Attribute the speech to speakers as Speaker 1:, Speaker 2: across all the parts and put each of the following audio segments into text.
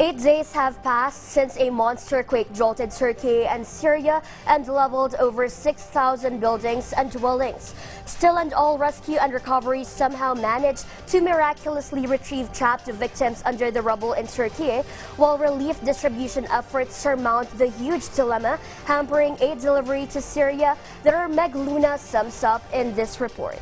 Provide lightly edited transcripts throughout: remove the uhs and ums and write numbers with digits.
Speaker 1: 8 days have passed since a monster quake jolted Turkey and Syria and leveled over 6,000 buildings and dwellings. Still and all, rescue and recovery somehow managed to miraculously retrieve trapped victims under the rubble in Turkey, while relief distribution efforts surmount the huge dilemma hampering aid delivery to Syria. There Meg Luna sums up in this report.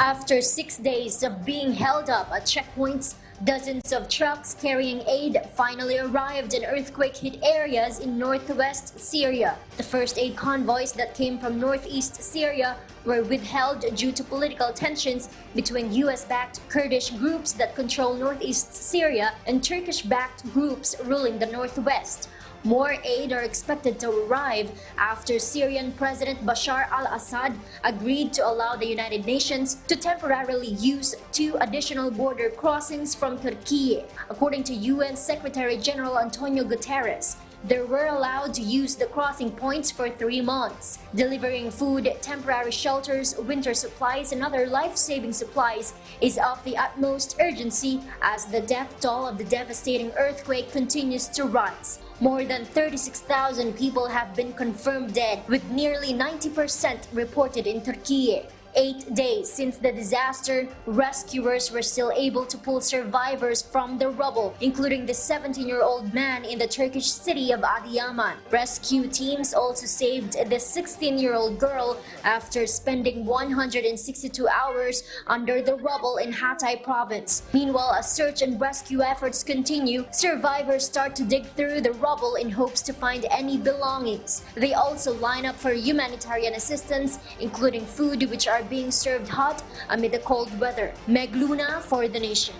Speaker 2: After 6 days of being held up at checkpoints, dozens of trucks carrying aid finally arrived in earthquake-hit areas in northwest Syria. The first aid convoys that came from northeast Syria were withheld due to political tensions between US-backed Kurdish groups that control northeast Syria and Turkish-backed groups ruling the northwest. More aid are expected to arrive after Syrian President Bashar al-Assad agreed to allow the United Nations to temporarily use 2 additional border crossings from Turkey. According to UN Secretary General Antonio Guterres, they were allowed to use the crossing points for 3 months. Delivering food, temporary shelters, winter supplies, and other life-saving supplies is of the utmost urgency as the death toll of the devastating earthquake continues to rise. More than 36,000 people have been confirmed dead, with nearly 90% reported in Turkey. 8 days since the disaster, rescuers were still able to pull survivors from the rubble, including the 17-year-old man in the Turkish city of Adıyaman. Rescue teams also saved the 16-year-old girl after spending 162 hours under the rubble in Hatay province. Meanwhile, as search and rescue efforts continue, survivors start to dig through the rubble in hopes to find any belongings. They also line up for humanitarian assistance, including food which are being served hot amid the cold weather. Meg Luna for The Nation.